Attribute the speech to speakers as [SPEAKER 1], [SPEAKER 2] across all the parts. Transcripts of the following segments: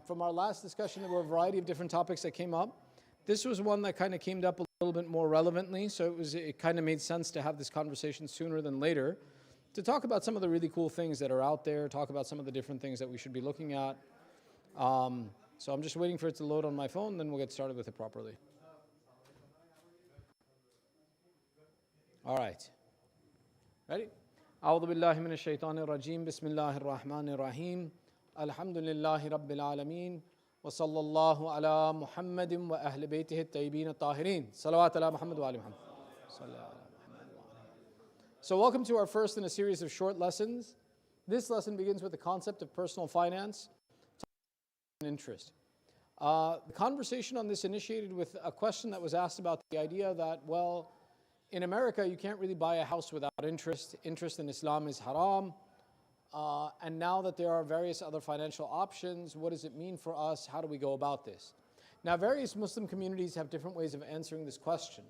[SPEAKER 1] From our last discussion, there were a variety of different topics that came up. This was one that kind of came up a little bit more relevantly, so it kind of made sense to have this conversation sooner than later, to talk about some of the really cool things that are out there, talk about some of the different things that we should be looking at. So I'm just waiting for it to load on my phone, then we'll get started with it properly. All right. Ready? أعوذ بالله من الشيطان الرجيم بسم الله الرحمن الرحيم الحمد لله رب العالمين وصلى الله على محمد وأهل بيته الطيبين الطاهرين صلوات على محمد وآل محمد. So welcome to our first in a series of short lessons. This lesson begins with the concept of personal finance and interest. The conversation on this initiated with a question that was asked about the idea that, well, in America, you can't really buy a house without interest. Interest in Islam is haram. And now that there are various other financial options, what does it mean for us? How do we go about this? Now, various Muslim communities have different ways of answering this question.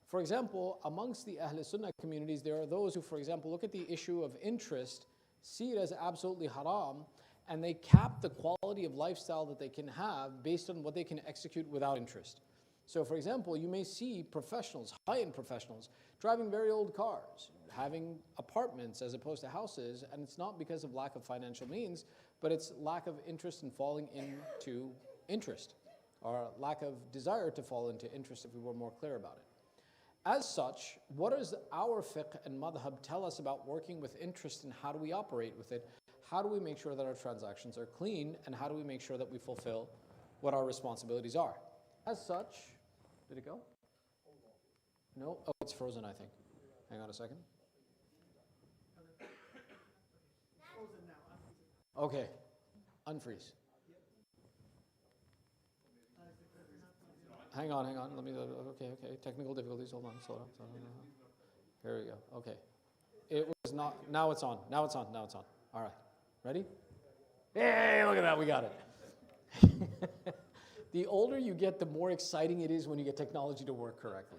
[SPEAKER 1] For example, amongst the Ahl Sunnah communities, there are those who, for example, look at the issue of interest, see it as absolutely haram, and they cap the quality of lifestyle that they can have based on what they can execute without interest. So, for example, you may see professionals, high-end professionals, driving very old cars, having apartments as opposed to houses, and it's not because of lack of financial means, but it's lack of interest in falling into interest, or lack of desire to fall into interest, if we were more clear about it. As such, what does our fiqh and madhab tell us about working with interest, and how do we operate with it? How do we make sure that our transactions are clean, and how do we make sure that we fulfill what our responsibilities are? As such, did it go? No? Oh, it's frozen, I think. Hang on a second. Okay. Unfreeze. Hang on. Let me, okay. Technical difficulties. Hold on. Slow down. Here we go. Okay. It was not, now it's on. All right. Ready? Hey, look at that. We got it. The older you get, the more exciting it is when you get technology to work correctly.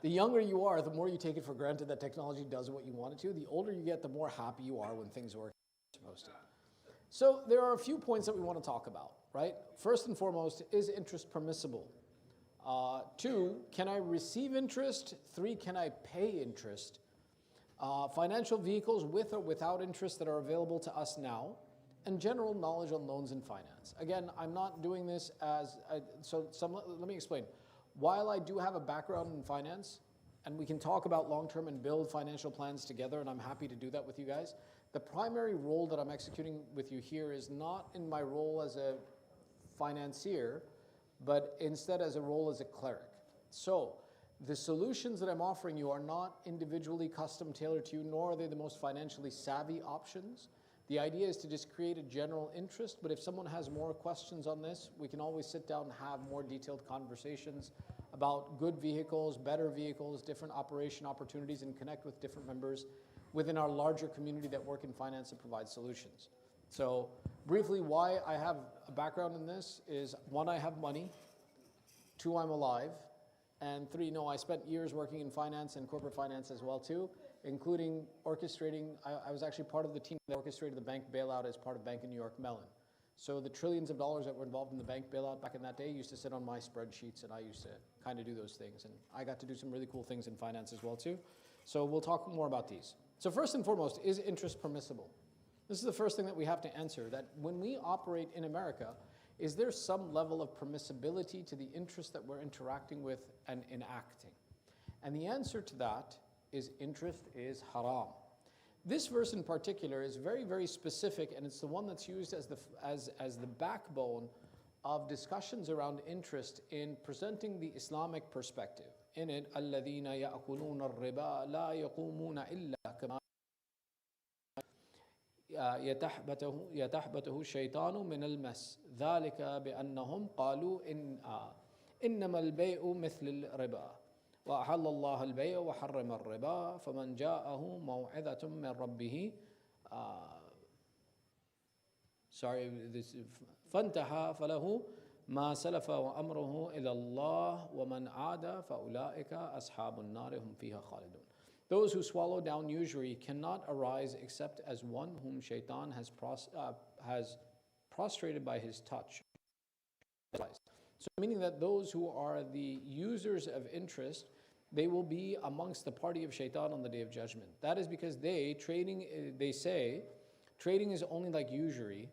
[SPEAKER 1] The younger you are, the more you take it for granted that technology does what you want it to. The older you get, the more happy you are when things work as they're supposed to. So there are a few points that we want to talk about, right? First and foremost, is interest permissible? 2, can I receive interest? 3, can I pay interest? Financial vehicles with or without interest that are available to us now, and general knowledge on loans and finance. Again, I'm not doing this as, let me explain. While I do have a background in finance, and we can talk about long-term and build financial plans together, and I'm happy to do that with you guys, the primary role that I'm executing with you here is not in my role as a financier, but instead as a role as a cleric. So, the solutions that I'm offering you are not individually custom tailored to you, nor are they the most financially savvy options. The idea is to just create a general interest, but if someone has more questions on this, we can always sit down and have more detailed conversations about good vehicles, better vehicles, different operation opportunities, and connect with different members within our larger community that work in finance and provide solutions. So briefly, why I have a background in this is 1, I have money, 2, I'm alive, and 3, no, I spent years working in finance and corporate finance as well too, including orchestrating. I was actually part of the team that orchestrated the bank bailout as part of Bank of New York Mellon. So the trillions of dollars that were involved in the bank bailout back in that day used to sit on my spreadsheets, and I used to kind of do those things. And I got to do some really cool things in finance as well too. So we'll talk more about these. So first and foremost, is interest permissible? This is the first thing that we have to answer, that when we operate in America, is there some level of permissibility to the interest that we're interacting with and enacting? And the answer to that is interest is haram. This verse in particular is very, very specific, and it's the one that's used as the backbone of discussions around interest in presenting the Islamic perspective. In it, الَّذِينَ يَأْكُلُونَ الرِّبَا لَا يَقُومُونَ إِلَّا كَمَا يتحبته الشيطان من المس ذلك بأنهم قالوا إنما البيع مثل الربا وأحل الله البيع وحرم الربا فمن جاءه موعظة من ربه فانتهى فله ما سلف وأمره إلى الله ومن عاد فأولئك أصحاب النار هم فيها خالدون. Those who swallow down usury cannot arise except as one whom Shaitan has prostrated by his touch. So meaning that those who are the users of interest, they will be amongst the party of shaitan on the day of judgment. That is because they say trading is only like usury,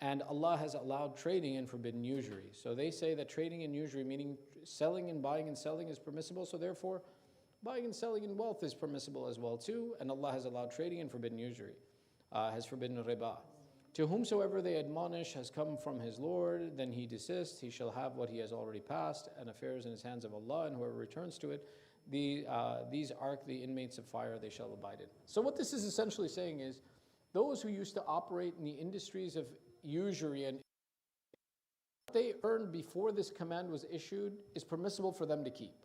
[SPEAKER 1] and Allah has allowed trading and forbidden usury. So they say that trading and usury, meaning selling and buying and selling, is permissible, so therefore buying and selling in wealth is permissible as well too, and Allah has allowed trading and forbidden usury, has forbidden riba. To whomsoever they admonish has come from his Lord, then he desists, he shall have what he has already passed, and affairs in his hands of Allah, and whoever returns to it, these are the inmates of fire, they shall abide in. So what this is essentially saying is, those who used to operate in the industries of usury and what they earned before this command was issued is permissible for them to keep.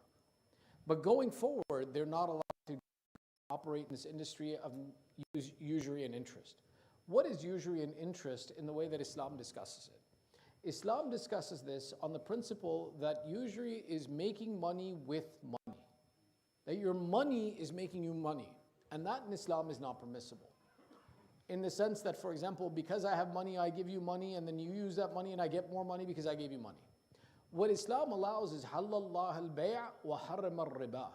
[SPEAKER 1] But going forward, they're not allowed to operate in this industry of usury and interest. What is usury and interest in the way that Islam discusses it? Islam discusses this on the principle that usury is making money with money. That your money is making you money. And that in Islam is not permissible. In the sense that, for example, because I have money, I give you money, and then you use that money and I get more money because I gave you money. What Islam allows is halallah al-bay' wa harram al-riba.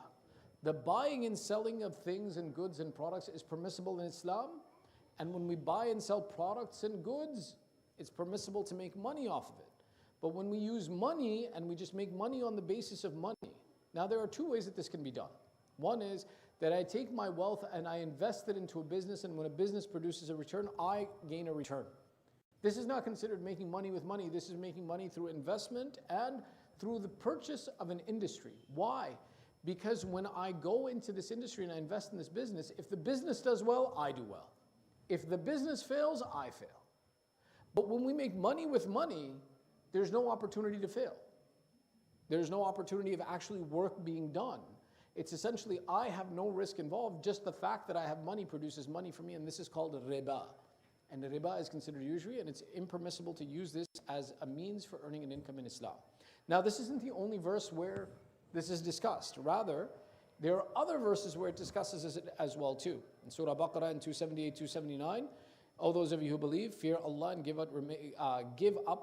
[SPEAKER 1] The buying and selling of things and goods and products is permissible in Islam. And when we buy and sell products and goods, it's permissible to make money off of it. But when we use money and we just make money on the basis of money, now there are two ways that this can be done. One is that I take my wealth and I invest it into a business, and when a business produces a return, I gain a return. This is not considered making money with money. This is making money through investment and through the purchase of an industry. Why? Because when I go into this industry and I invest in this business, if the business does well, I do well. If the business fails, I fail. But when we make money with money, there's no opportunity to fail. There's no opportunity of actually work being done. It's essentially, I have no risk involved, just the fact that I have money produces money for me, and this is called riba. And the riba is considered usury, and it's impermissible to use this as a means for earning an income in Islam. Now, this isn't the only verse where this is discussed. Rather, there are other verses where it discusses it as well too. In Surah Baqarah in 278, 279, O those of you who believe, fear Allah and give up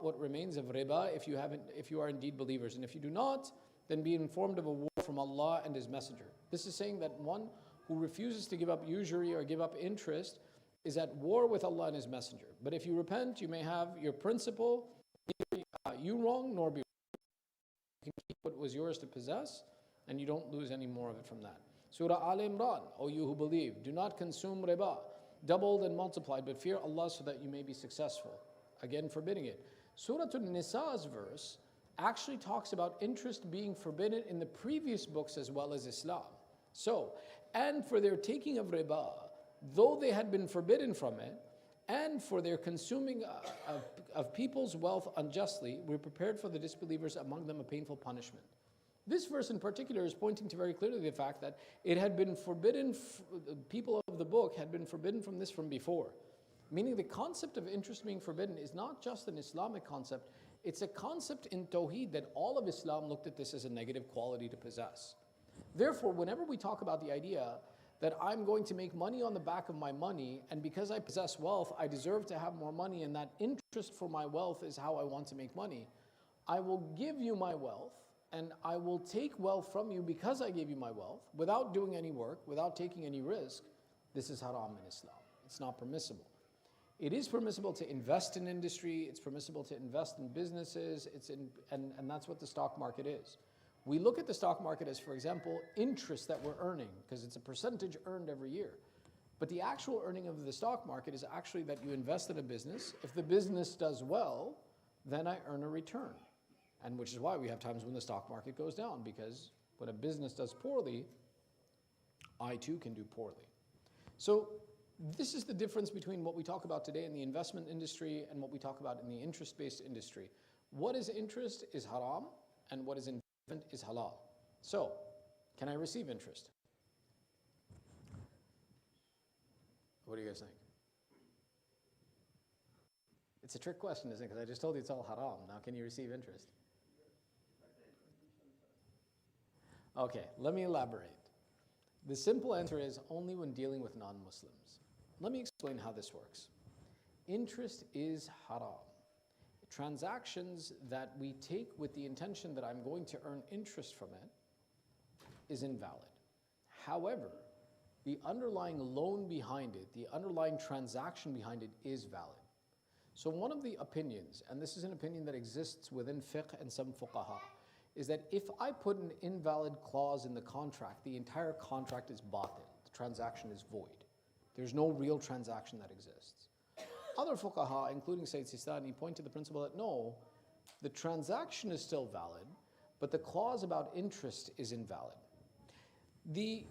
[SPEAKER 1] what remains of riba if you are indeed believers. And if you do not, then be informed of a war from Allah and His Messenger. This is saying that one who refuses to give up usury or give up interest is at war with Allah and His Messenger. But if you repent, you may have your principle, neither you wrong nor be wrong. You can keep what was yours to possess, and you don't lose any more of it from that. Surah Al Imran, O you who believe, do not consume riba, doubled and multiplied, but fear Allah so that you may be successful. Again, forbidding it. Surah An-Nisa's verse actually talks about interest being forbidden in the previous books as well as Islam. So, and for their taking of riba, though they had been forbidden from it, and for their consuming of people's wealth unjustly, we prepared for the disbelievers among them a painful punishment. This verse in particular is pointing to very clearly the fact that it had been forbidden, people of the book had been forbidden from this from before. Meaning the concept of interest being forbidden is not just an Islamic concept, it's a concept in Tawheed that all of Islam looked at this as a negative quality to possess. Therefore, whenever we talk about the idea that I'm going to make money on the back of my money, and because I possess wealth, I deserve to have more money, and that interest for my wealth is how I want to make money, I will give you my wealth, and I will take wealth from you because I gave you my wealth, without doing any work, without taking any risk. This is haram in Islam. It's not permissible. It is permissible to invest in industry, it's permissible to invest in businesses, and that's what the stock market is. We look at the stock market as, for example, interest that we're earning, because it's a percentage earned every year. But the actual earning of the stock market is actually that you invest in a business. If the business does well, then I earn a return. And which is why we have times when the stock market goes down, because when a business does poorly, I too can do poorly. So this is the difference between what we talk about today in the investment industry and what we talk about in the interest-based industry. What is interest is haram, and what is investment is halal. So, can I receive interest? What do you guys think? It's a trick question, isn't it? Because I just told you it's all haram. Now, can you receive interest? Okay, let me elaborate. The simple answer is only when dealing with non-Muslims. Let me explain how this works. Interest is haram. transactions that we take with the intention that I'm going to earn interest from it is invalid. However, the underlying loan behind it, the underlying transaction behind it is valid. So one of the opinions, and this is an opinion that exists within fiqh and some fuqaha, is that if I put an invalid clause in the contract, the entire contract is batil, the transaction is void. There's no real transaction that exists. Other fuqaha, including Sayyid Sistani, point to the principle that no, the transaction is still valid, but the clause about interest is invalid. The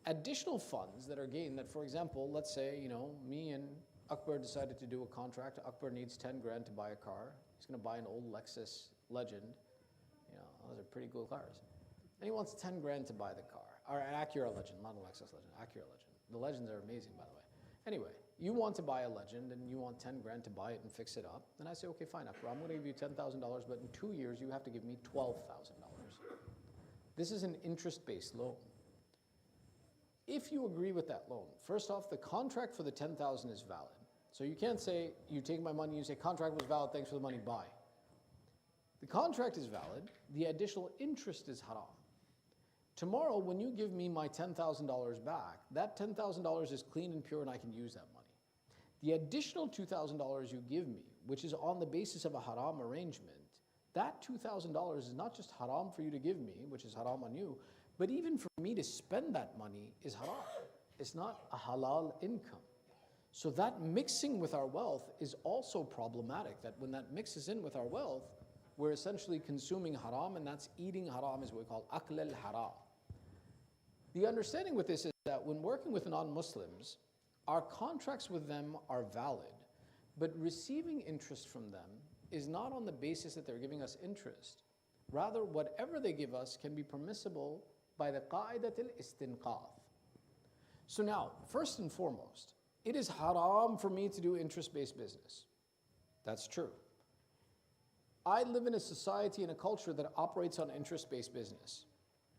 [SPEAKER 1] additional funds that are gained, that for example, let's say, me and Akbar decided to do a contract. Akbar needs 10 grand to buy a car. He's going to buy an old Lexus Legend. Those are pretty cool cars. And he wants 10 grand to buy the car. Or an Acura Legend, not a Lexus Legend, Acura Legend. The Legends are amazing, by the way. Anyway, you want to buy a Legend and you want 10 grand to buy it and fix it up. Then I say, okay, fine, Akbar, I'm going to give you $10,000, but in 2 years you have to give me $12,000. This is an interest-based loan. If you agree with that loan, first off, the contract for the $10,000 is valid. So you can't say, you take my money, you say, contract was valid, thanks for the money, bye. The contract is valid, the additional interest is haram. Tomorrow, when you give me my $10,000 back, that $10,000 is clean and pure and I can use that money. The additional $2,000 you give me, which is on the basis of a haram arrangement, that $2,000 is not just haram for you to give me, which is haram on you, but even for me to spend that money is haram. It's not a halal income. So that mixing with our wealth is also problematic, that when that mixes in with our wealth, we're essentially consuming haram, and that's eating haram is what we call akl al-haram. The understanding with this is that when working with non-Muslims, our contracts with them are valid, but receiving interest from them is not on the basis that they're giving us interest. Rather, whatever they give us can be permissible by the qa'idat al-istinqath. So now, first and foremost, it is haram for me to do interest-based business. That's true. I live in a society and a culture that operates on interest-based business.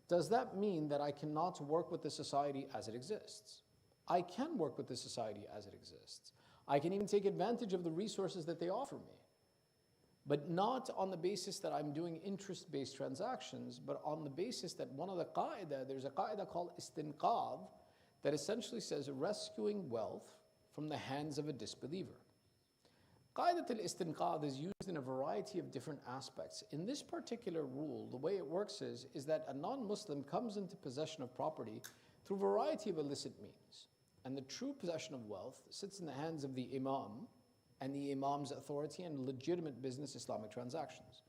[SPEAKER 1] Does that mean that I cannot work with the society as it exists? I can work with the society as it exists. I can even take advantage of the resources that they offer me, but not on the basis that I'm doing interest-based transactions, but on the basis that one of the qaida, there's a qaida called istinqadh, that essentially says rescuing wealth from the hands of a disbeliever. Qaidat al-istinqadh is used in a variety of different aspects. In this particular rule, the way it works is that a non-Muslim comes into possession of property through a variety of illicit means. And the true possession of wealth sits in the hands of the imam and the imam's authority and legitimate business Islamic transactions.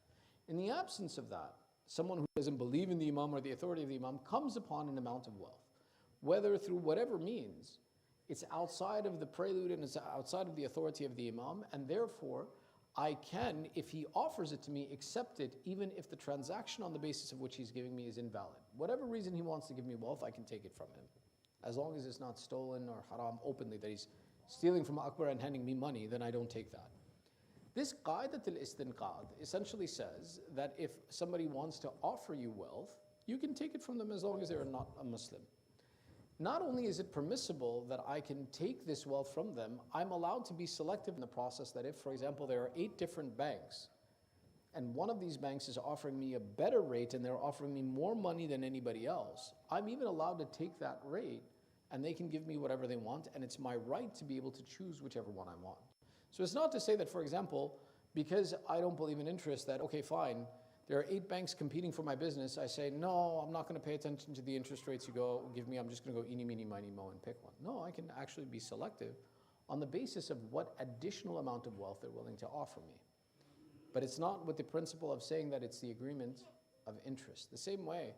[SPEAKER 1] In the absence of that, someone who doesn't believe in the imam or the authority of the imam comes upon an amount of wealth, whether through whatever means. It's outside of the prelude and it's outside of the authority of the imam, and therefore I can, if he offers it to me, accept it even if the transaction on the basis of which he's giving me is invalid. Whatever reason he wants to give me wealth, I can take it from him. As long as it's not stolen or haram openly, that he's stealing from Akbar and handing me money, then I don't take that. This qaidat al-istinqadh essentially says that if somebody wants to offer you wealth, you can take it from them as long as they're not a Muslim. Not only is it permissible that I can take this wealth from them, I'm allowed to be selective in the process that if, for example, there are 8 different banks, and one of these banks is offering me a better rate and they're offering me more money than anybody else, I'm even allowed to take that rate and they can give me whatever they want, and it's my right to be able to choose whichever one I want. So it's not to say that, for example, because I don't believe in interest, that, okay, fine, there are 8 banks competing for my business, I say, no, I'm not going to pay attention to the interest rates you give me, I'm just going to go eeny, meeny, miny, mo and pick one. No, I can actually be selective on the basis of what additional amount of wealth they're willing to offer me. But it's not with the principle of saying that it's the agreement of interest. The same way,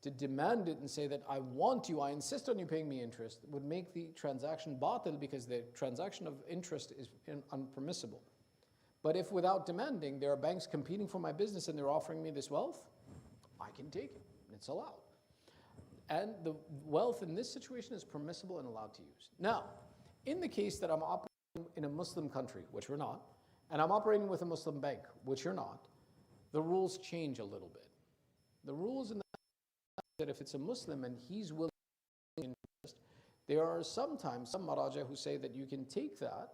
[SPEAKER 1] to demand it and say that I want you, I insist on you paying me interest, would make the transaction batil, because the transaction of interest is unpermissible. But if without demanding, there are banks competing for my business and they're offering me this wealth, I can take it, it's allowed. And the wealth in this situation is permissible and allowed to use. Now, in the case that I'm operating in a Muslim country, which we're not, and I'm operating with a Muslim bank, which you're not, the rules change a little bit. The rules in that if it's a Muslim and he's willing to interest, there are sometimes some maraja who say that you can take that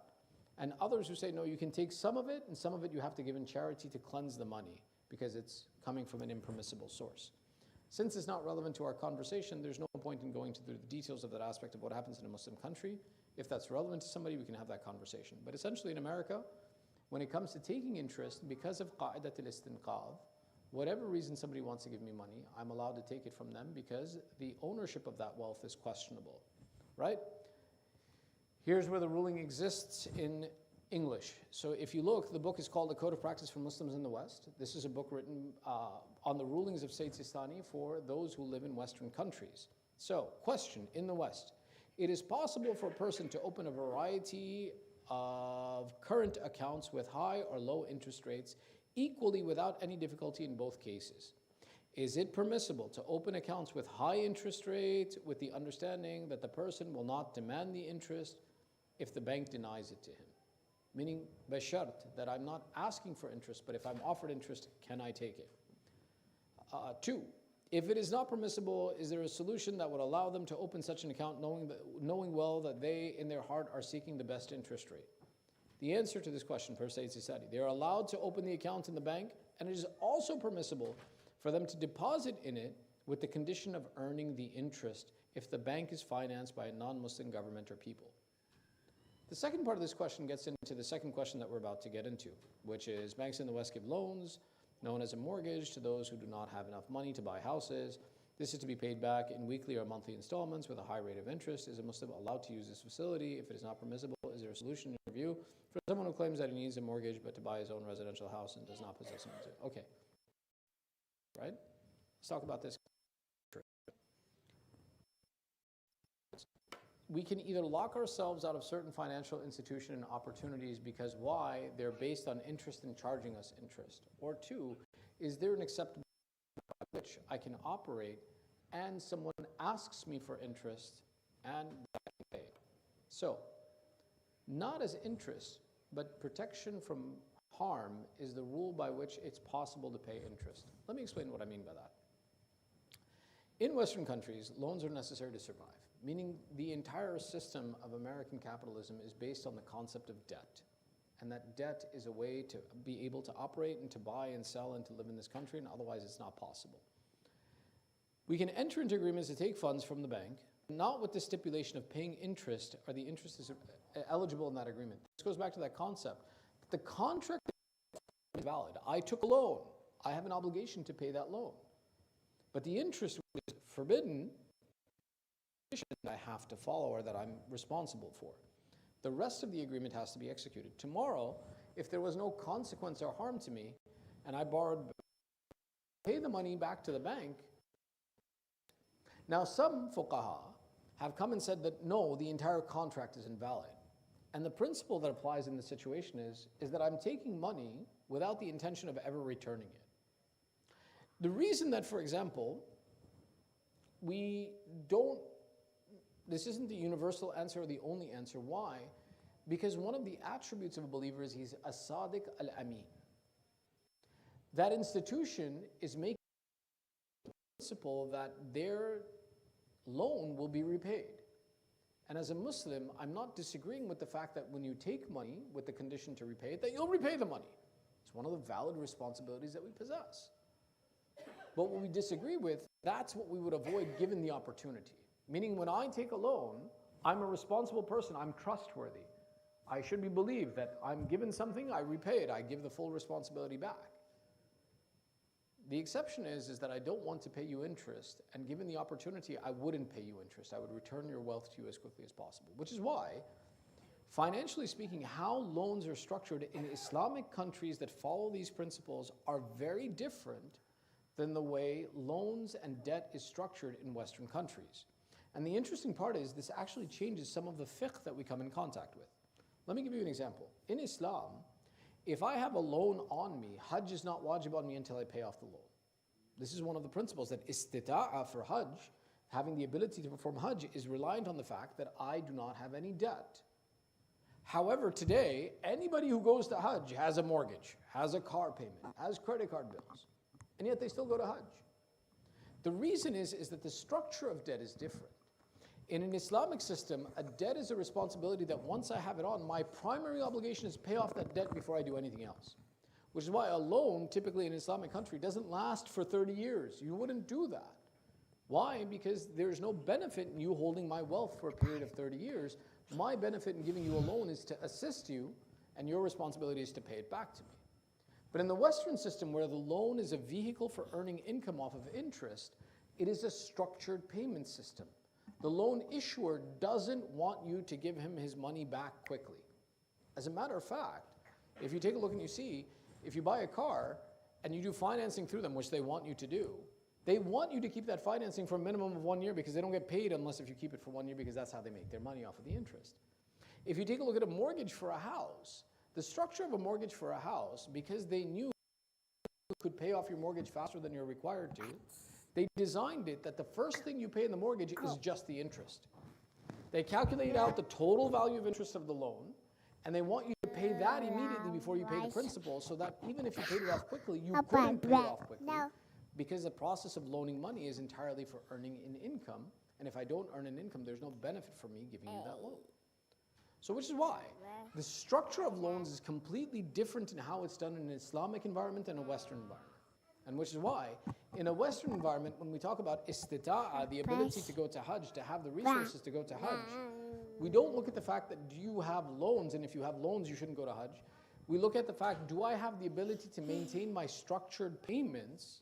[SPEAKER 1] And others who say, no, you can take some of it, and some of it you have to give in charity to cleanse the money because it's coming from an impermissible source. Since it's not relevant to our conversation, there's no point in going to the details of that aspect of what happens in a Muslim country. If that's relevant to somebody, we can have that conversation. But essentially in America, when it comes to taking interest, because of qa'idat al-istinqadh, whatever reason somebody wants to give me money, I'm allowed to take it from them because the ownership of that wealth is questionable, right? Here's where the ruling exists in English. So if you look, the book is called The Code of Practice for Muslims in the West. This is a book written on the rulings of Sayyid Sistani for those who live in Western countries. So, question, in the West, it is possible for a person to open a variety of current accounts with high or low interest rates equally without any difficulty in both cases. Is it permissible to open accounts with high interest rates with the understanding that the person will not demand the interest if the bank denies it to him? Meaning, bashart, that I'm not asking for interest, but if I'm offered interest, can I take it? 2, if it is not permissible, is there a solution that would allow them to open such an account knowing well that they, in their heart, are seeking the best interest rate? The answer to this question, per Sayyid Sistani, they are allowed to open the account in the bank, and it is also permissible for them to deposit in it with the condition of earning the interest if the bank is financed by a non-Muslim government or people. The second part of this question gets into the second question that we're about to get into, which is banks in the West give loans, known as a mortgage, to those who do not have enough money to buy houses. This is to be paid back in weekly or monthly installments with a high rate of interest. Is a Muslim allowed to use this facility? If it is not permissible, is there a solution in your view for someone who claims that he needs a mortgage but to buy his own residential house and does not possess it? Okay. Right? Let's talk about this. We can either lock ourselves out of certain financial institution and opportunities because why? They're based on interest and charging us interest. Or 2, is there an acceptable by which I can operate and someone asks me for interest and I can pay? So, not as interest, but protection from harm is the rule by which it's possible to pay interest. Let me explain what I mean by that. In Western countries, loans are necessary to survive, meaning the entire system of American capitalism is based on the concept of debt. And that debt is a way to be able to operate and to buy and sell and to live in this country, and otherwise it's not possible. We can enter into agreements to take funds from the bank, not with the stipulation of paying interest, or the interest is eligible in that agreement. This goes back to that concept. The contract is valid. I took a loan. I have an obligation to pay that loan. But the interest is forbidden, I have to follow or that I'm responsible for. The rest of the agreement has to be executed. Tomorrow, if there was no consequence or harm to me, and I borrowed, pay the money back to the bank. Now some fuqaha have come and said that no, the entire contract is invalid. And the principle that applies in this situation is that I'm taking money without the intention of ever returning it. The reason that, for example, this isn't the universal answer or the only answer. Why? Because one of the attributes of a believer is he's a sadiq al-amin. That institution is making the principle that their loan will be repaid. And as a Muslim, I'm not disagreeing with the fact that when you take money with the condition to repay it, that you'll repay the money. It's one of the valid responsibilities that we possess. But what we disagree with, that's what we would avoid given the opportunity. Meaning when I take a loan, I'm a responsible person, I'm trustworthy. I should be believed that I'm given something, I repay it, I give the full responsibility back. The exception is that I don't want to pay you interest, and given the opportunity, I wouldn't pay you interest. I would return your wealth to you as quickly as possible. Which is why, financially speaking, how loans are structured in Islamic countries that follow these principles are very different than the way loans and debt is structured in Western countries. And the interesting part is this actually changes some of the fiqh that we come in contact with. Let me give you an example. In Islam, if I have a loan on me, Hajj is not wajib on me until I pay off the loan. This is one of the principles that istita'a for Hajj, having the ability to perform Hajj, is reliant on the fact that I do not have any debt. However, today, anybody who goes to Hajj has a mortgage, has a car payment, has credit card bills, and yet they still go to Hajj. The reason is that the structure of debt is different. In an Islamic system, a debt is a responsibility that once I have it on, my primary obligation is to pay off that debt before I do anything else. Which is why a loan, typically in an Islamic country, doesn't last for 30 years. You wouldn't do that. Why? Because there's no benefit in you holding my wealth for a period of 30 years. My benefit in giving you a loan is to assist you, and your responsibility is to pay it back to me. But in the Western system, where the loan is a vehicle for earning income off of interest, it is a structured payment system. The loan issuer doesn't want you to give him his money back quickly. As a matter of fact, if you take a look and you see, if you buy a car and you do financing through them, which they want you to do, they want you to keep that financing for a minimum of 1 year because they don't get paid unless if you keep it for 1 year, because that's how they make their money off of the interest. If you take a look at a mortgage for a house, the structure of a mortgage for a house, because they knew you could pay off your mortgage faster than you're required to, they designed it that the first thing you pay in the mortgage is just the interest. They calculate out the total value of interest of the loan, and they want you to pay that immediately before you pay the principal, so that even if you paid it off quickly, you couldn't pay it off quickly. Because the process of loaning money is entirely for earning an income, and if I don't earn an income, there's no benefit for me giving you that loan. So which is why the structure of loans is completely different in how it's done in an Islamic environment and a Western environment. And which is why, in a Western environment, when we talk about istita'a, the ability to go to Hajj, to have the resources to go to Hajj, we don't look at the fact that do you have loans, and if you have loans, you shouldn't go to Hajj. We look at the fact, do I have the ability to maintain my structured payments?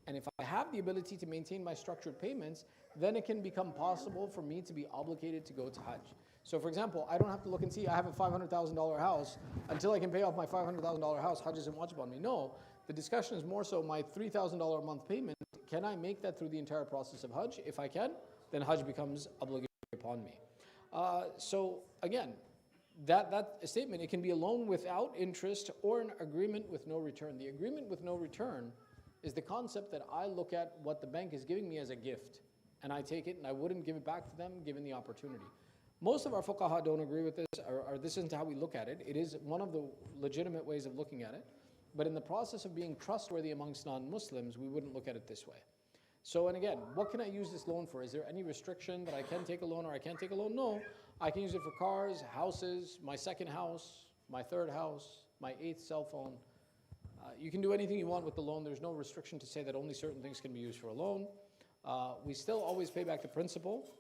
[SPEAKER 1] And if I have the ability to maintain my structured payments, then it can become possible for me to be obligated to go to Hajj. So for example, I don't have to look and see, I have a $500,000 house. Until I can pay off my $500,000 house, Hajj isn't wajib on me. No, the discussion is more so my $3,000 a month payment. Can I make that through the entire process of Hajj? If I can, then Hajj becomes obligatory upon me. So again, that statement, it can be a loan without interest or an agreement with no return. The agreement with no return is the concept that I look at what the bank is giving me as a gift, and I take it and I wouldn't give it back to them given the opportunity. Most of our fuqaha don't agree with this, or this isn't how we look at it. It is one of the legitimate ways of looking at it, but in the process of being trustworthy amongst non-Muslims, we wouldn't look at it this way. So, and again, what can I use this loan for? Is there any restriction that I can take a loan or I can't take a loan? No, I can use it for cars, houses, my second house, my third house, my 8th cell phone. You can do anything you want with the loan. There's no restriction to say that only certain things can be used for a loan. We still always pay back the principal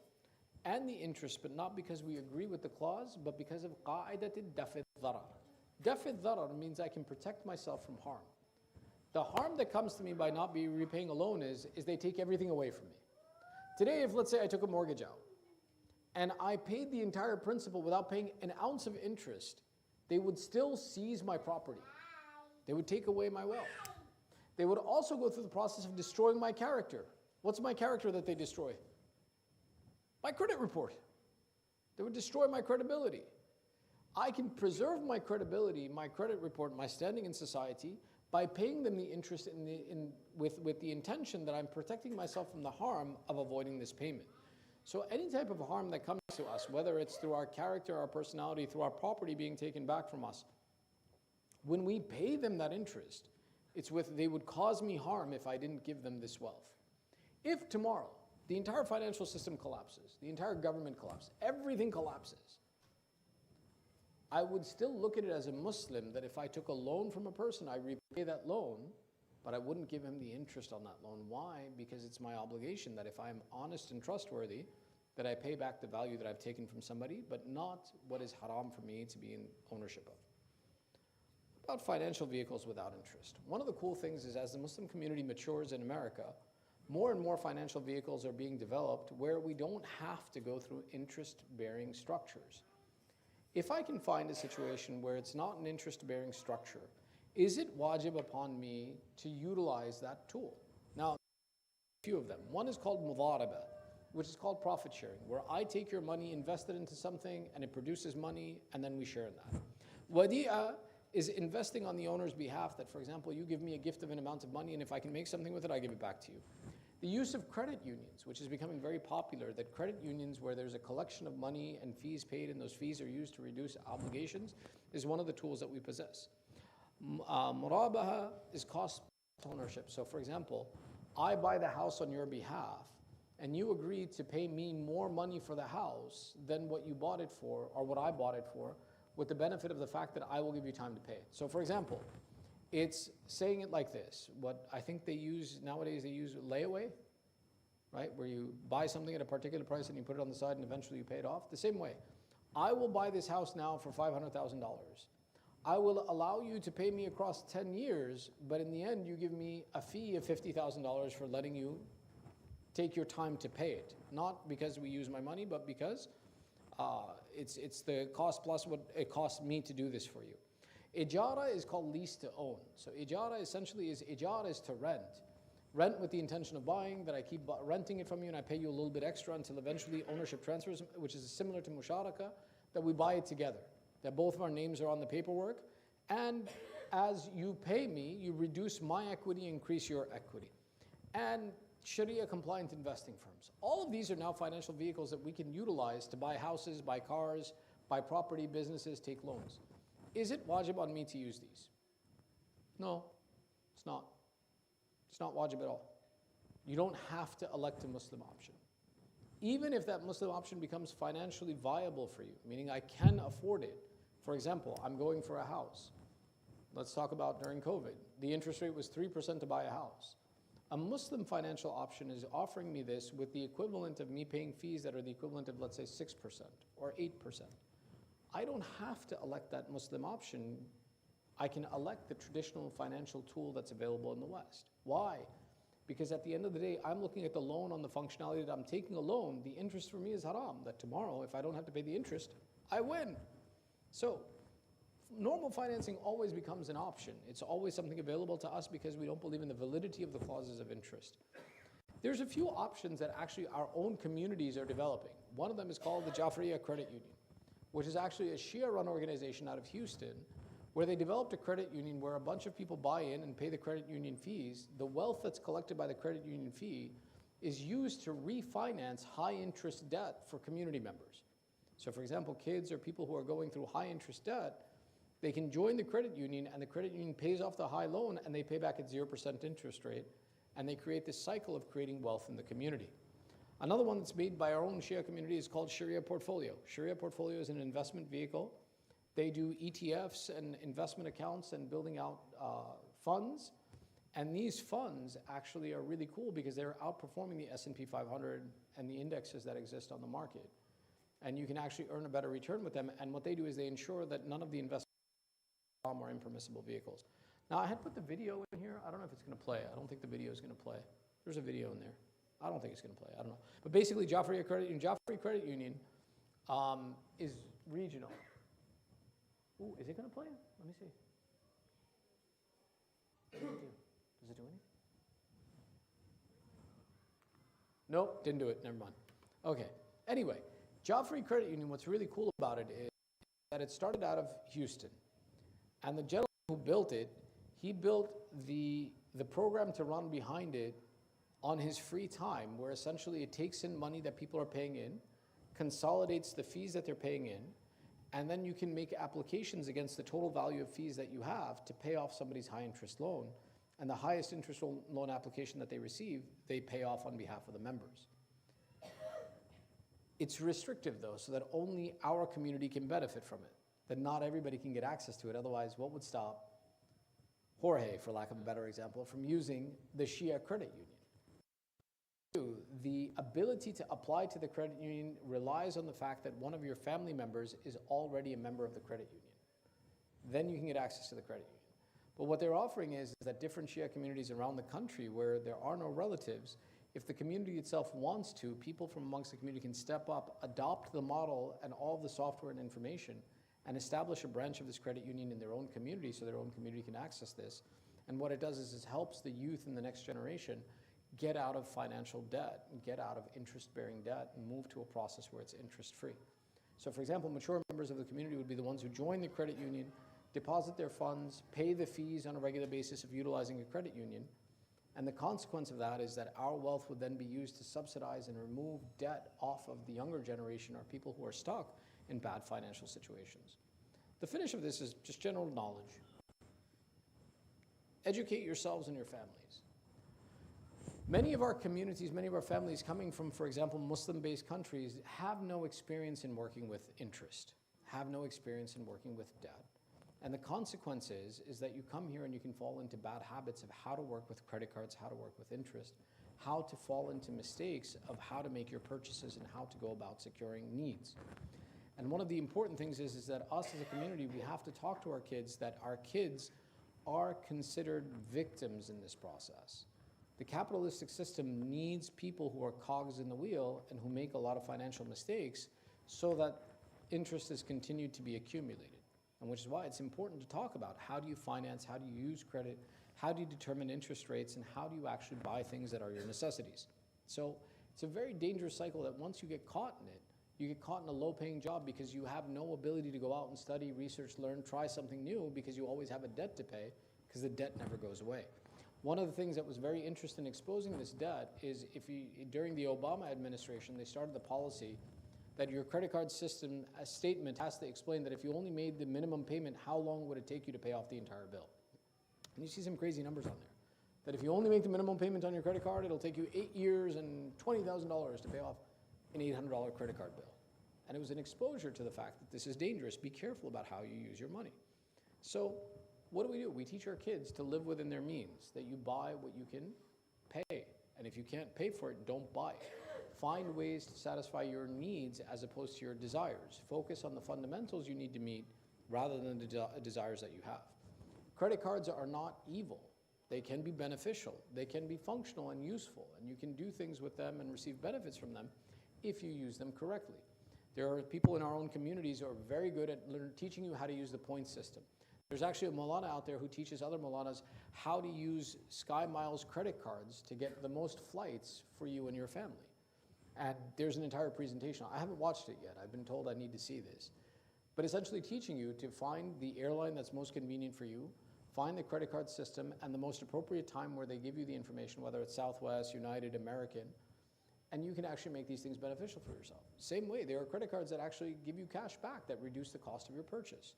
[SPEAKER 1] and the interest, but not because we agree with the clause, but because of qa'idat dafi dharar. Dafi dharar means I can protect myself from harm. The harm that comes to me by not repaying a loan is they take everything away from me. Today, if let's say I took a mortgage out and I paid the entire principal without paying an ounce of interest, they would still seize my property. They would take away my wealth. They would also go through the process of destroying my character. What's my character that they destroy? My credit report. They would destroy my credibility. I can preserve my credibility, my credit report, my standing in society by paying them the interest with the intention that I'm protecting myself from the harm of avoiding this payment. So any type of harm that comes to us, whether it's through our character, our personality, through our property being taken back from us, when we pay them that interest, they would cause me harm if I didn't give them this wealth. If tomorrow the entire financial system collapses, the entire government collapses, everything collapses, I would still look at it as a Muslim that if I took a loan from a person, I repay that loan, but I wouldn't give him the interest on that loan. Why? Because it's my obligation that if I'm honest and trustworthy, that I pay back the value that I've taken from somebody, but not what is haram for me to be in ownership of. About financial vehicles without interest. One of the cool things is as the Muslim community matures in America, more and more financial vehicles are being developed where we don't have to go through interest-bearing structures. If I can find a situation where it's not an interest-bearing structure, is it wajib upon me to utilize that tool? Now, a few of them. One is called mudharaba, which is called profit sharing, where I take your money, invest it into something, and it produces money, and then we share in that. Wadi'a is investing on the owner's behalf that, for example, you give me a gift of an amount of money, and if I can make something with it, I give it back to you. The use of credit unions, which is becoming very popular, that credit unions where there's a collection of money and fees paid, and those fees are used to reduce obligations, is one of the tools that we possess. Murabaha is cost ownership. So for example, I buy the house on your behalf, and you agree to pay me more money for the house than what you bought it for or what I bought it for, with the benefit of the fact that I will give you time to pay it. So for example, it's saying it like this. What I think they use nowadays, they use layaway, right? Where you buy something at a particular price and you put it on the side and eventually you pay it off. The same way, I will buy this house now for $500,000. I will allow you to pay me across 10 years, but in the end you give me a fee of $50,000 for letting you take your time to pay it. Not because we use my money, but because it's the cost plus what it costs me to do this for you. Ijara is called lease to own. So ijara essentially is, ijara is to rent. Rent with the intention of buying, that I keep renting it from you and I pay you a little bit extra until eventually ownership transfers, which is similar to musharaka, that we buy it together, that both of our names are on the paperwork, and as you pay me, you reduce my equity, increase your equity. And Sharia compliant investing firms. All of these are now financial vehicles that we can utilize to buy houses, buy cars, buy property, businesses, take loans. Is it wajib on me to use these? No, it's not. It's not wajib at all. You don't have to elect a Muslim option. Even if that Muslim option becomes financially viable for you, meaning I can afford it. For example, I'm going for a house. Let's talk about during COVID. The interest rate was 3% to buy a house. A Muslim financial option is offering me this with the equivalent of me paying fees that are the equivalent of, let's say, 6% or 8%. I don't have to elect that Muslim option. I can elect the traditional financial tool that's available in the West. Why? Because at the end of the day, I'm looking at the loan on the functionality that I'm taking a loan. The interest for me is haram, that tomorrow, if I don't have to pay the interest, I win. So normal financing always becomes an option. It's always something available to us because we don't believe in the validity of the clauses of interest. There's a few options that actually our own communities are developing. One of them is called the Jafriya Credit Union, which is actually a Shia-run organization out of Houston, where they developed a credit union where a bunch of people buy in and pay the credit union fees. The wealth that's collected by the credit union fee is used to refinance high interest debt for community members. So for example, kids or people who are going through high interest debt, they can join the credit union and the credit union pays off the high loan and they pay back at 0% interest rate, and they create this cycle of creating wealth in the community. Another one that's made by our own Shia community is called Sharia Portfolio. Sharia Portfolio is an investment vehicle. They do ETFs and investment accounts and building out funds. And these funds actually are really cool because they're outperforming the S&P 500 and the indexes that exist on the market. And you can actually earn a better return with them. And what they do is they ensure that none of the investments are more impermissible vehicles. Now, I had put the video in here. I don't know if it's going to play. I don't think the video is going to play. There's a video in there. I don't think it's going to play. I don't know. But basically, Jafriya Credit Union is regional. Ooh, is it going to play? Let me see. Does it do anything? Nope, didn't do it. Never mind. Okay. Anyway, Jafriya Credit Union, what's really cool about it is that it started out of Houston. And the gentleman who built it, he built the program to run behind it on his free time, where essentially it takes in money that people are paying in, consolidates the fees that they're paying in, and then you can make applications against the total value of fees that you have to pay off somebody's high interest loan. And the highest interest loan application that they receive, they pay off on behalf of the members. It's restrictive though, so that only our community can benefit from it, that not everybody can get access to it. Otherwise, what would stop Jorge, for lack of a better example, from using the Shia Credit Union? The ability to apply to the credit union relies on the fact that one of your family members is already a member of the credit union. Then you can get access to the credit union. But what they're offering is that different Shia communities around the country where there are no relatives, if the community itself wants to, people from amongst the community can step up, adopt the model and all of the software and information, and establish a branch of this credit union in their own community so their own community can access this. And what it does is it helps the youth in the next generation get out of financial debt, get out of interest-bearing debt, and move to a process where it's interest-free. So for example, mature members of the community would be the ones who join the credit union, deposit their funds, pay the fees on a regular basis of utilizing a credit union, and the consequence of that is that our wealth would then be used to subsidize and remove debt off of the younger generation or people who are stuck in bad financial situations. The finish of this is just general knowledge. Educate yourselves and your families. Many of our communities, many of our families coming from, for example, Muslim-based countries have no experience in working with interest, have no experience in working with debt. And the consequence is that you come here and you can fall into bad habits of how to work with credit cards, how to work with interest, how to fall into mistakes of how to make your purchases and how to go about securing needs. And one of the important things is that us as a community, we have to talk to our kids that our kids are considered victims in this process. The capitalistic system needs people who are cogs in the wheel and who make a lot of financial mistakes so that interest is continued to be accumulated. And which is why it's important to talk about how do you finance, how do you use credit, how do you determine interest rates, and how do you actually buy things that are your necessities. So it's a very dangerous cycle that once you get caught in it, you get caught in a low-paying job because you have no ability to go out and study, research, learn, try something new because you always have a debt to pay because the debt never goes away. One of the things that was very interesting in exposing this debt is during the Obama administration, they started the policy that your credit card system statement has to explain that if you only made the minimum payment, how long would it take you to pay off the entire bill? And you see some crazy numbers on there. That if you only make the minimum payment on your credit card, it'll take you 8 years and $20,000 to pay off an $800 credit card bill. And it was an exposure to the fact that this is dangerous. Be careful about how you use your money. So what do? We teach our kids to live within their means, that you buy what you can pay. And if you can't pay for it, don't buy it. Find ways to satisfy your needs as opposed to your desires. Focus on the fundamentals you need to meet rather than the desires that you have. Credit cards are not evil. They can be beneficial. They can be functional and useful, and you can do things with them and receive benefits from them if you use them correctly. There are people in our own communities who are very good at teaching you how to use the point system. There's actually a Maulana out there who teaches other Maulanas how to use Sky Miles credit cards to get the most flights for you and your family. And there's an entire presentation. I haven't watched it yet. I've been told I need to see this. But essentially teaching you to find the airline that's most convenient for you, find the credit card system and the most appropriate time where they give you the information, whether it's Southwest, United, American, and you can actually make these things beneficial for yourself. Same way, there are credit cards that actually give you cash back that reduce the cost of your purchase.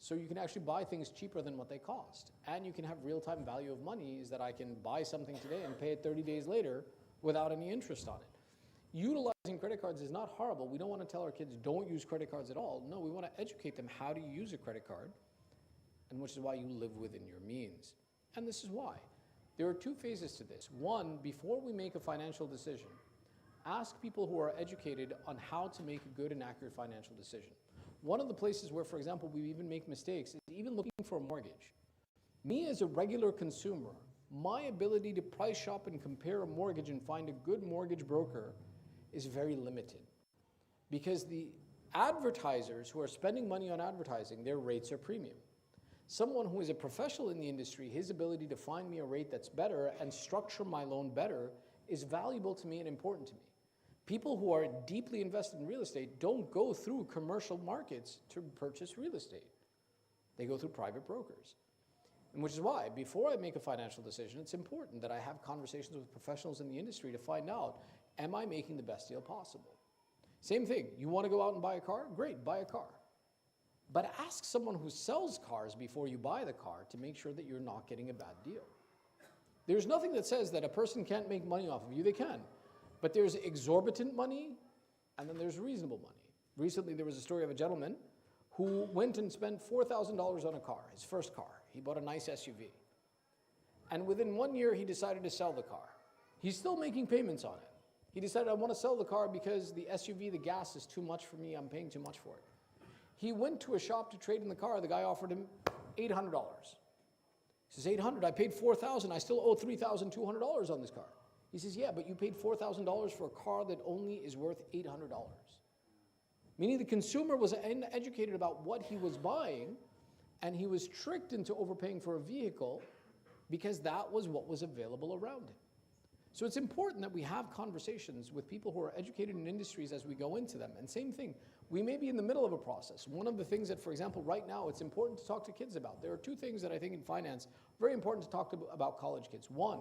[SPEAKER 1] So you can actually buy things cheaper than what they cost. And you can have real-time value of money is that I can buy something today and pay it 30 days later without any interest on it. Utilizing credit cards is not horrible. We don't want to tell our kids don't use credit cards at all. No, we want to educate them how to use a credit card, and which is why you live within your means. And this is why. There are two phases to this. One, before we make a financial decision, ask people who are educated on how to make a good and accurate financial decision. One of the places where, for example, we even make mistakes is even looking for a mortgage. Me as a regular consumer, my ability to price shop and compare a mortgage and find a good mortgage broker is very limited. Because the advertisers who are spending money on advertising, their rates are premium. Someone who is a professional in the industry, his ability to find me a rate that's better and structure my loan better is valuable to me and important to me. People who are deeply invested in real estate don't go through commercial markets to purchase real estate. They go through private brokers. And which is why, before I make a financial decision, it's important that I have conversations with professionals in the industry to find out, am I making the best deal possible? Same thing, you want to go out and buy a car? Great, buy a car. But ask someone who sells cars before you buy the car to make sure that you're not getting a bad deal. There's nothing that says that a person can't make money off of you. They can. But there's exorbitant money, and then there's reasonable money. Recently, there was a story of a gentleman who went and spent $4,000 on a car, his first car. He bought a nice SUV. And within 1 year, he decided to sell the car. He's still making payments on it. He decided, I want to sell the car because the SUV, the gas is too much for me. I'm paying too much for it. He went to a shop to trade in the car. The guy offered him $800. He says, $800, I paid $4,000. I still owe $3,200 on this car. He says, yeah, but you paid $4,000 for a car that only is worth $800. Meaning the consumer was uneducated about what he was buying, and he was tricked into overpaying for a vehicle because that was what was available around him. So it's important that we have conversations with people who are educated in industries as we go into them. And same thing, we may be in the middle of a process. One of the things that, for example, right now, it's important to talk to kids about. There are two things that I think in finance, very important to talk about college kids. One,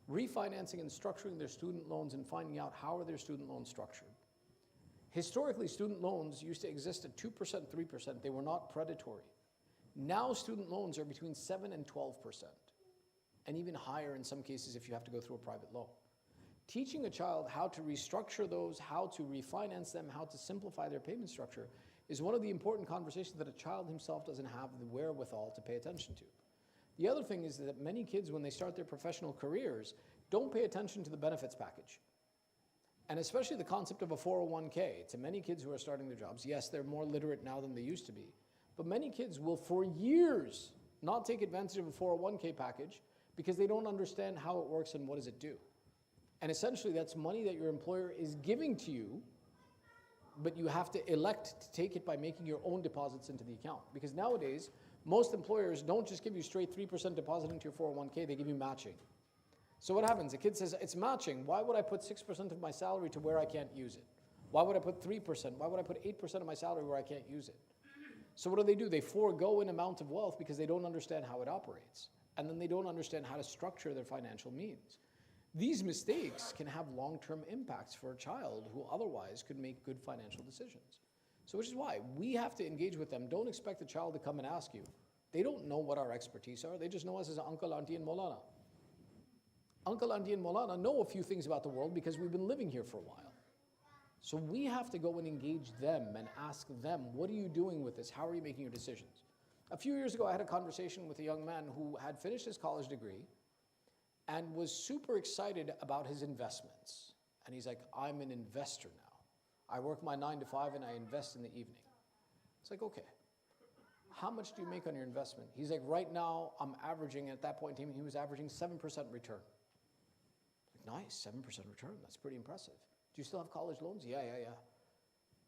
[SPEAKER 1] refinancing and structuring their student loans and finding out how are their student loans structured. Historically, student loans used to exist at 2%, 3%. They were not predatory. Now student loans are between 7 and 12%, and even higher in some cases if you have to go through a private loan. Teaching a child how to restructure those, how to refinance them, how to simplify their payment structure is one of the important conversations that a child himself doesn't have the wherewithal to pay attention to. The other thing is that many kids, when they start their professional careers, don't pay attention to the benefits package. And especially the concept of a 401k. To many kids who are starting their jobs, yes, they're more literate now than they used to be, but many kids will for years not take advantage of a 401k package because they don't understand how it works and what does it do. And essentially that's money that your employer is giving to you, but you have to elect to take it by making your own deposits into the account. Because nowadays, most employers don't just give you straight 3% deposit into your 401k, they give you matching. So what happens? A kid says, it's matching. Why would I put 6% of my salary to where I can't use it? Why would I put 3%? Why would I put 8% of my salary where I can't use it? So what do? They forego an amount of wealth because they don't understand how it operates. And then they don't understand how to structure their financial means. These mistakes can have long-term impacts for a child who otherwise could make good financial decisions. So which is why we have to engage with them. Don't expect the child to come and ask you. They don't know what our expertise are. They just know us as uncle, auntie, and Maulana. Uncle, auntie, and Maulana know a few things about the world because we've been living here for a while. So we have to go and engage them and ask them, what are you doing with this? How are you making your decisions? A few years ago, I had a conversation with a young man who had finished his college degree and was super excited about his investments. And he's like, I'm an investor now. I work my 9 to 5 and I invest in the evening. It's like, okay, how much do you make on your investment? He's like, right now I'm averaging, at that point in time, he was averaging 7% return. Like, nice, 7% return, that's pretty impressive. Do you still have college loans? Yeah.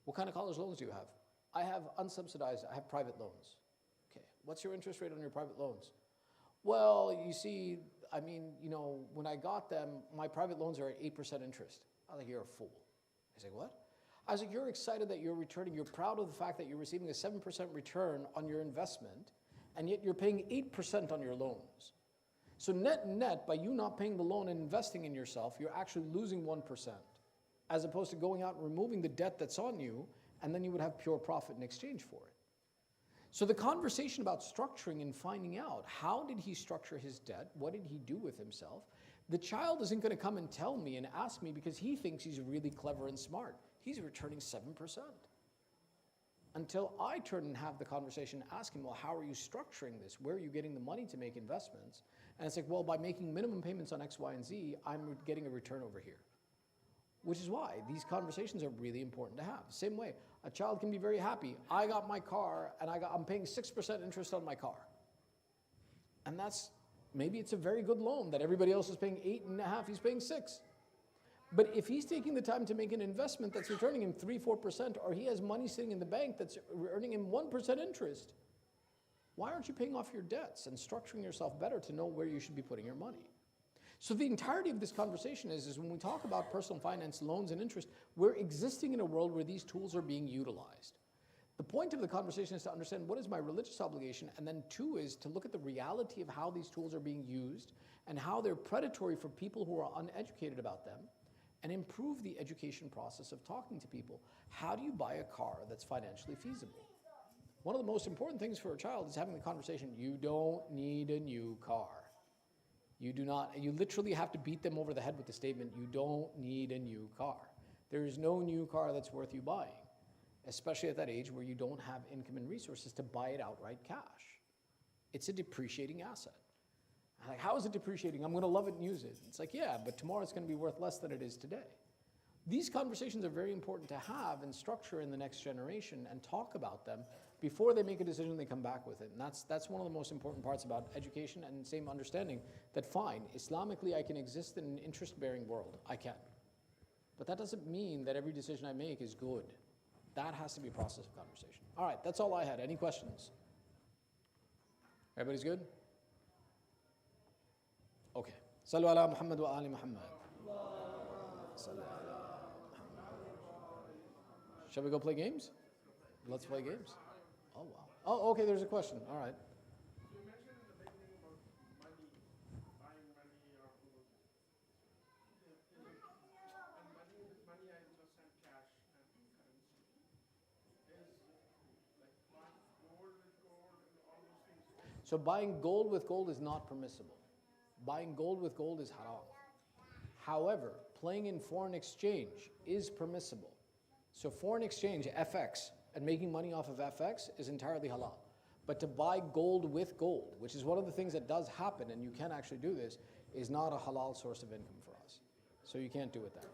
[SPEAKER 1] What kind of college loans do you have? I have unsubsidized, I have private loans. Okay, what's your interest rate on your private loans? Well, you see, I mean, when I got them, my private loans are at 8% interest. I was like, you're a fool. He's like, what? I was like, you're excited that you're returning, you're proud of the fact that you're receiving a 7% return on your investment, and yet you're paying 8% on your loans. So net, by you not paying the loan and investing in yourself, you're actually losing 1%, as opposed to going out and removing the debt that's on you, and then you would have pure profit in exchange for it. So the conversation about structuring and finding out, how did he structure his debt? What did he do with himself? The child isn't going to come and tell me and ask me because he thinks he's really clever and smart. He's returning 7%. Until I turn and have the conversation, ask him, well, how are you structuring this? Where are you getting the money to make investments? And it's like, well, by making minimum payments on X, Y, and Z, I'm getting a return over here. Which is why these conversations are really important to have. Same way, a child can be very happy. I got my car and I'm paying 6% interest on my car. And maybe it's a very good loan that everybody else is paying 8.5%, he's paying 6%. But if he's taking the time to make an investment that's returning him 3-4%, or he has money sitting in the bank that's earning him 1% interest, why aren't you paying off your debts and structuring yourself better to know where you should be putting your money? So the entirety of this conversation is when we talk about personal finance, loans, and interest, we're existing in a world where these tools are being utilized. The point of the conversation is to understand what is my religious obligation, and then 2 is to look at the reality of how these tools are being used and how they're predatory for people who are uneducated about them, and improve the education process of talking to people. How do you buy a car that's financially feasible? One of the most important things for a child is having the conversation, you don't need a new car. You do not, you literally have to beat them over the head with the statement, you don't need a new car. There is no new car that's worth you buying, especially at that age where you don't have income and resources to buy it outright cash. It's a depreciating asset. I'm like, how is it depreciating? I'm going to love it and use it. It's like, yeah, but tomorrow it's going to be worth less than it is today. These conversations are very important to have and structure in the next generation and talk about them before they make a decision, they come back with it. And that's one of the most important parts about education, and same understanding that fine, Islamically I can exist in an interest-bearing world. I can. But that doesn't mean that every decision I make is good. That has to be a process of conversation. All right, that's all I had. Any questions? Everybody's good? Okay. Sallu ala Muhammad wa ali Muhammad. Sallu ala Muhammad. Shall we go play games? Let's play games. Oh, wow. Oh, okay, there's a question. All right.
[SPEAKER 2] You mentioned in the beginning about money, buying money or gold. And money, with money I understand cash and currency. Is like buying gold with gold and all those things.
[SPEAKER 1] So buying gold with gold is not permissible. Buying gold with gold is haram. However, playing in foreign exchange is permissible. So foreign exchange, FX, and making money off of FX is entirely halal. But to buy gold with gold, which is one of the things that does happen, and you can actually do this, is not a halal source of income for us. So you can't do it that way.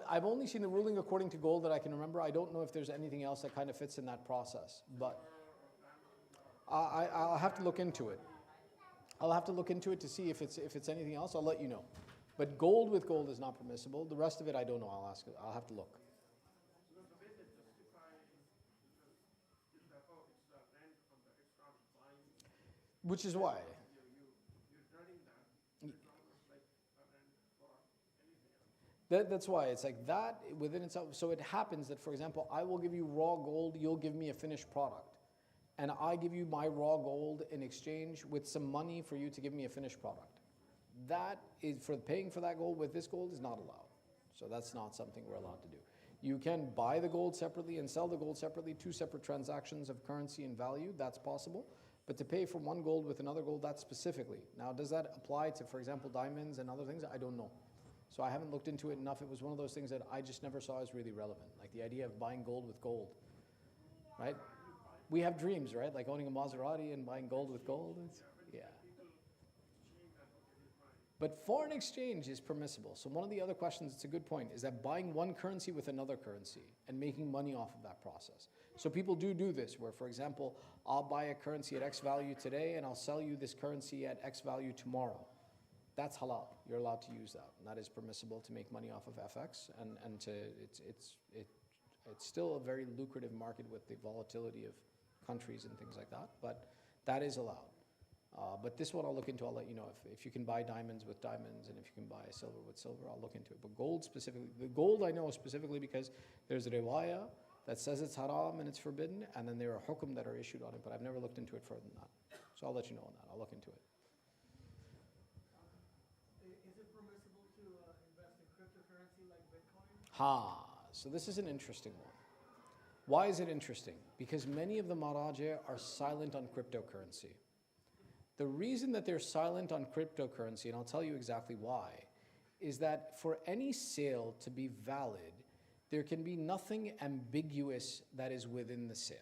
[SPEAKER 1] I've only seen the ruling according to gold that I can remember. I don't know if there's anything else that kind of fits in that process, but I'll have to look into it. I'll have to look into it to see if it's anything else. I'll let you know. But gold with gold is not permissible. The rest of it, I don't know. I'll have to look.
[SPEAKER 2] So the way they justify is that, oh, it's the rent on the extra buying.
[SPEAKER 1] Which is why.
[SPEAKER 2] You're earning that. It's almost like a rent for anything else.
[SPEAKER 1] That's why it's like that within itself. So it happens that, for example, I will give you raw gold, you'll give me a finished product. And I give you my raw gold in exchange with some money for you to give me a finished product. That is, for paying for that gold with this gold is not allowed. So that's not something we're allowed to do. You can buy the gold separately and sell the gold separately, two separate transactions of currency and value, that's possible. But to pay for one gold with another gold, that's specifically. Now, does that apply to, for example, diamonds and other things? I don't know. So I haven't looked into it enough. It was one of those things that I just never saw as really relevant, like the idea of buying gold with gold, right? We have dreams, right? Like owning a Maserati and buying gold with gold. Yeah. But foreign exchange is permissible. So one of the other questions, it's a good point, is that buying one currency with another currency and making money off of that process. So people do this where, for example, I'll buy a currency at X value today and I'll sell you this currency at X value tomorrow. That's halal. You're allowed to use that. And that is permissible to make money off of FX and it's still a very lucrative market with the volatility of countries and things like that, but that is allowed. But this one I'll look into, I'll let you know if you can buy diamonds with diamonds and if you can buy silver with silver, I'll look into it. But gold specifically, the gold I know specifically because there's a riwayah that says it's haram and it's forbidden, and then there are hukum that are issued on it, but I've never looked into it further than that. So I'll let you know on that, I'll look into it.
[SPEAKER 3] Is it permissible to invest in cryptocurrency like Bitcoin?
[SPEAKER 1] So this is an interesting one. Why is it interesting? Because many of the maraji are silent on cryptocurrency. The reason that they're silent on cryptocurrency, and I'll tell you exactly why, is that for any sale to be valid, there can be nothing ambiguous that is within the sale.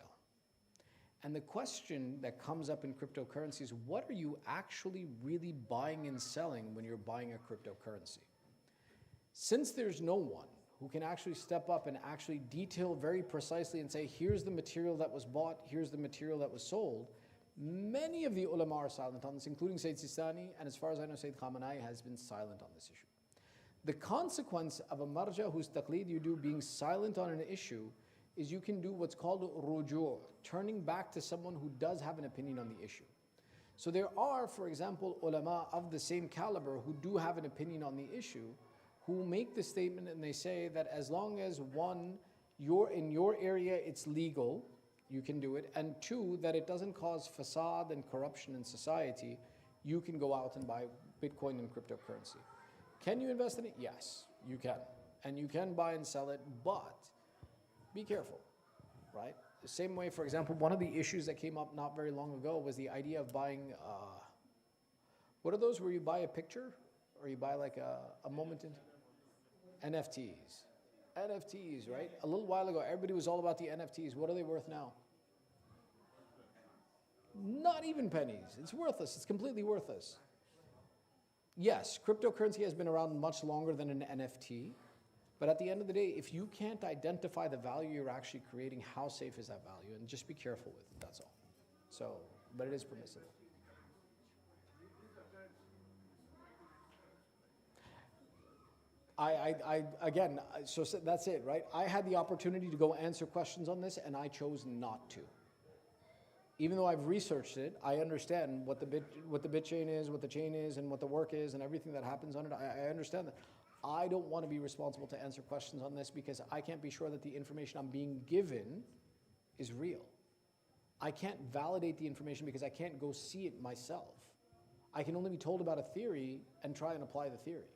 [SPEAKER 1] And the question that comes up in cryptocurrency is, what are you actually really buying and selling when you're buying a cryptocurrency? Since there's no one who can actually step up and actually detail very precisely and say, here's the material that was bought, here's the material that was sold, many of the ulama are silent on this, including Sayyid Sistani, and as far as I know, Sayyid Khamenei has been silent on this issue. The consequence of a marja whose taqleed you do being silent on an issue is you can do what's called ruju', turning back to someone who does have an opinion on the issue. So there are, for example, ulama of the same caliber who do have an opinion on the issue, who make the statement and they say that as long as one, in your area it's legal, you can do it, and two, that it doesn't cause fasad and corruption in society, you can go out and buy Bitcoin and cryptocurrency. Can you invest in it? Yes, you can. And you can buy and sell it, but be careful, right? The same way, for example, one of the issues that came up not very long ago was the idea of buying, what are those where you buy a picture? Or you buy like a moment in? NFTs. NFTs, right? A little while ago, everybody was all about the NFTs. What are they worth now? Not even pennies. It's worthless. It's completely worthless. Yes, cryptocurrency has been around much longer than an NFT, but at the end of the day, if you can't identify the value you're actually creating, how safe is that value? And just be careful with it, that's all. So, but it is permissible. Again, so that's it, right? I had the opportunity to go answer questions on this and I chose not to. Even though I've researched it, I understand what the bit chain is, what the chain is, and what the work is, and everything that happens on it. I understand that. I don't want to be responsible to answer questions on this because I can't be sure that the information I'm being given is real. I can't validate the information because I can't go see it myself. I can only be told about a theory and try and apply the theory.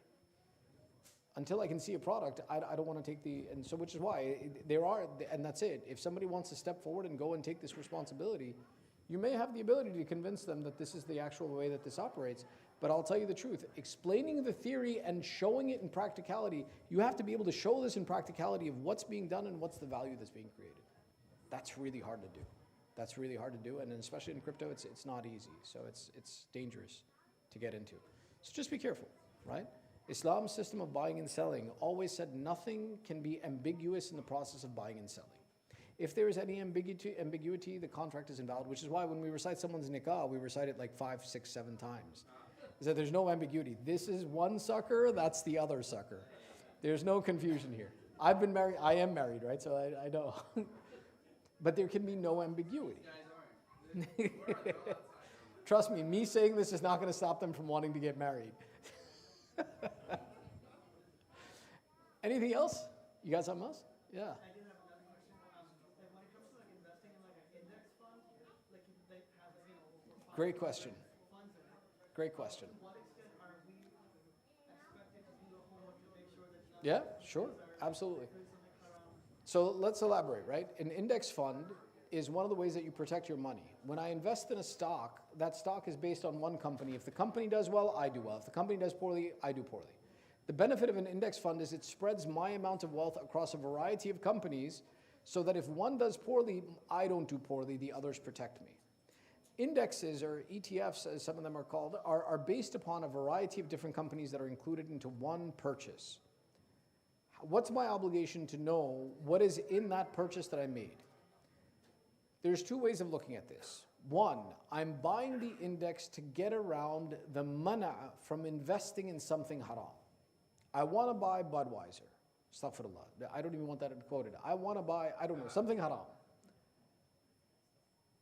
[SPEAKER 1] Until I can see a product, I don't want to take and so which is why there are, and that's it. If somebody wants to step forward and go and take this responsibility, You may have the ability to convince them that this is the actual way that this operates, but I'll tell you the truth. Explaining the theory and showing it in practicality, you have to be able to show this in practicality of what's being done and what's the value that's being created. That's really hard to do. That's really hard to do, and especially in crypto, it's not easy. So it's dangerous to get into. So just be careful, right? Islam's system of buying and selling always said nothing can be ambiguous in the process of buying and selling. If there is any ambiguity, the contract is invalid, which is why when we recite someone's nikah, we recite it like 5, 6, 7 times. Is that there's no ambiguity. This is one sucker, that's the other sucker. There's no confusion here. I've been married, I am married, right? So I know. But there can be no ambiguity. Trust me saying this is not going to stop them from wanting to get married. Anything else? You got something else? Yeah.
[SPEAKER 3] I do have another question. Like when it comes to like investing in like an index fund, like they have like, over
[SPEAKER 1] Great question.
[SPEAKER 3] funds in it.
[SPEAKER 1] Great question.
[SPEAKER 3] To what extent are we expected to do the homework to make sure that none
[SPEAKER 1] Yeah,
[SPEAKER 3] of these
[SPEAKER 1] sure.
[SPEAKER 3] are
[SPEAKER 1] Absolutely.
[SPEAKER 3] doing something haram?
[SPEAKER 1] So let's elaborate, right? An index fund is one of the ways that you protect your money. When I invest in a stock, that stock is based on one company. If the company does well, I do well. If the company does poorly, I do poorly. The benefit of an index fund is it spreads my amount of wealth across a variety of companies so that if one does poorly, I don't do poorly, the others protect me. Indexes, or ETFs as some of them are called, are based upon a variety of different companies that are included into one purchase. What's my obligation to know what is in that purchase that I made? There's two ways of looking at this. One, I'm buying the index to get around the mana from investing in something haram. I want to buy Budweiser. Astaghfirullah. I don't even want that quoted. I want to buy, I don't know, something haram.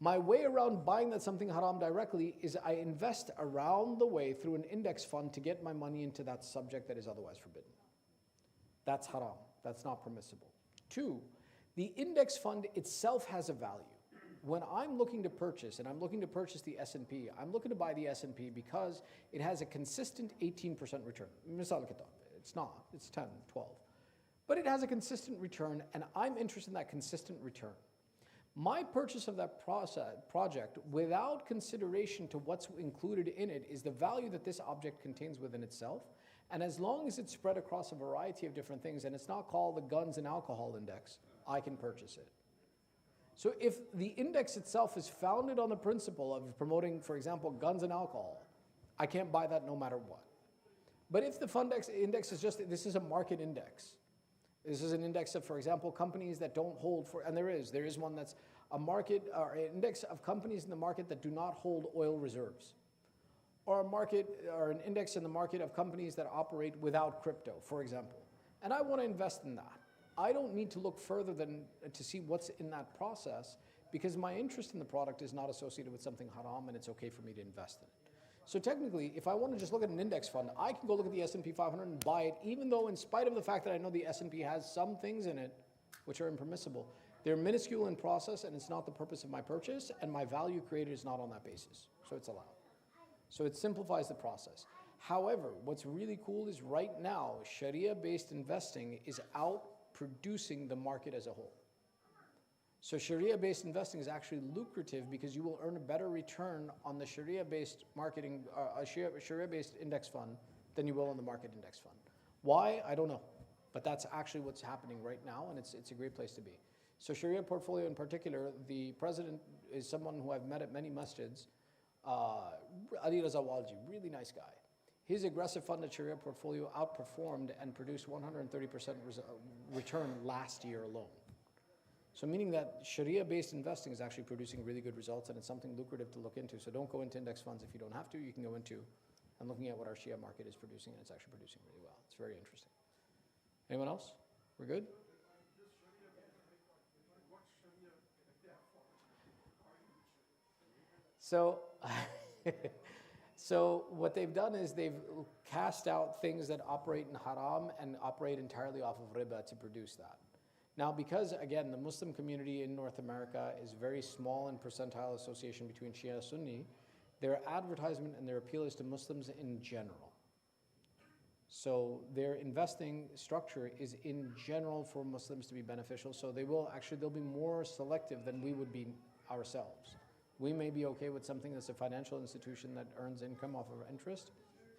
[SPEAKER 1] My way around buying that something haram directly is I invest around the way through an index fund to get my money into that subject that is otherwise forbidden. That's haram. That's not permissible. Two, the index fund itself has a value. When I'm looking to purchase, and I'm looking to purchase the S&P, I'm looking to buy the S&P because it has a consistent 18% return. Misal kitab. It's not. It's 10, 12. But it has a consistent return, and I'm interested in that consistent return. My purchase of that project, without consideration to what's included in it, is the value that this object contains within itself. And as long as it's spread across a variety of different things, and it's not called the guns and alcohol index, I can purchase it. So if the index itself is founded on the principle of promoting, for example, guns and alcohol, I can't buy that no matter what. But if the fund index is just, this is a market index. This is an index of, for example, companies that don't hold for, and there is one that's a market, or an index of companies in the market that do not hold oil reserves. Or a market, or an index in the market of companies that operate without crypto, for example. And I want to invest in that. I don't need to look further than to see what's in that process because my interest in the product is not associated with something haram and it's okay for me to invest in it. So technically, if I want to just look at an index fund, I can go look at the S&P 500 and buy it, even though in spite of the fact that I know the S&P has some things in it which are impermissible. They're minuscule in process and it's not the purpose of my purchase and my value created is not on that basis. So it's allowed. So it simplifies the process. However, what's really cool is right now, Sharia-based investing is outproducing the market as a whole. So Sharia-based investing is actually lucrative because you will earn a better return on the Sharia-based marketing, Sharia-based index fund than you will on the market index fund. Why? I don't know. But that's actually what's happening right now, and it's a great place to be. So Sharia portfolio in particular, the president is someone who I've met at many masjids, Ali Raza Walji, really nice guy. His aggressive funded Sharia portfolio outperformed and produced 130% return last year alone. So meaning that Sharia-based investing is actually producing really good results and it's something lucrative to look into. So don't go into index funds if you don't have to. You can go into and looking at what our Shia market is producing and it's actually producing really well. It's very interesting. Anyone else? We're good? So, so what they've done is they've cast out things that operate in haram and operate entirely off of riba to produce that. Now, because again, the Muslim community in North America is very small in percentile association between Shia and Sunni, their advertisement and their appeal is to Muslims in general. So their investing structure is in general for Muslims to be beneficial. So they'll be more selective than we would be ourselves. We may be okay with something that's a financial institution that earns income off of interest.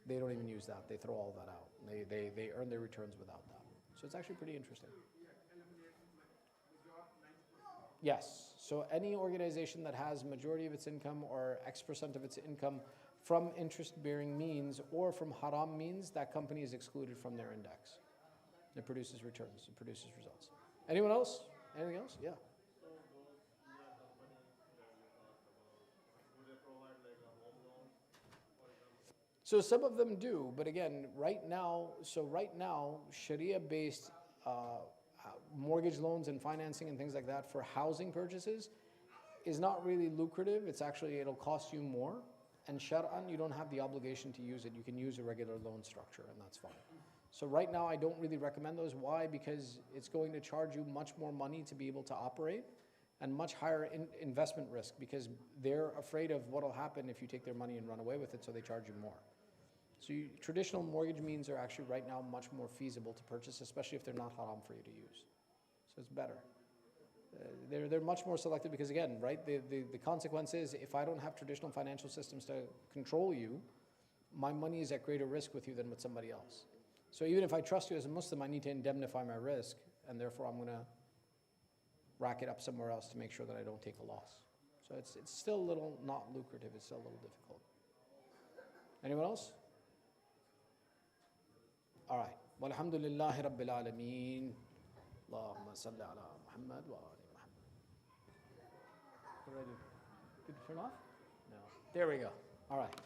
[SPEAKER 1] They don't even use that. They throw all that out. They earn their returns without that. So it's actually pretty interesting. Yes. So any organization that has majority of its income or X% of its income from interest-bearing means or from haram means, that company is excluded from their index. It produces returns. It produces results. Anyone else? Anything else? Yeah. So some of them do, but again, right now, Sharia-based mortgage loans and financing and things like that for housing purchases is not really lucrative. It's actually, it'll cost you more. And Shar'an, you don't have the obligation to use it. You can use a regular loan structure, and that's fine. So right now, I don't really recommend those. Why? Because it's going to charge you much more money to be able to operate and much higher investment risk, because they're afraid of what will happen if you take their money and run away with it, so they charge you more. So traditional mortgage means are actually right now much more feasible to purchase, especially if they're not haram for you to use. So it's better. They're much more selective because, again, right, the consequence is if I don't have traditional financial systems to control you, my money is at greater risk with you than with somebody else. So even if I trust you as a Muslim, I need to indemnify my risk, and therefore I'm going to rack it up somewhere else to make sure that I don't take a loss. So it's still a little not lucrative. It's still a little difficult. Anyone else? All right. Walhamdulillahi Rabbil Alameen. Allahumma salli ala Muhammad wa ali Muhammad. Ready? Did it turn off? No. There we go. All right.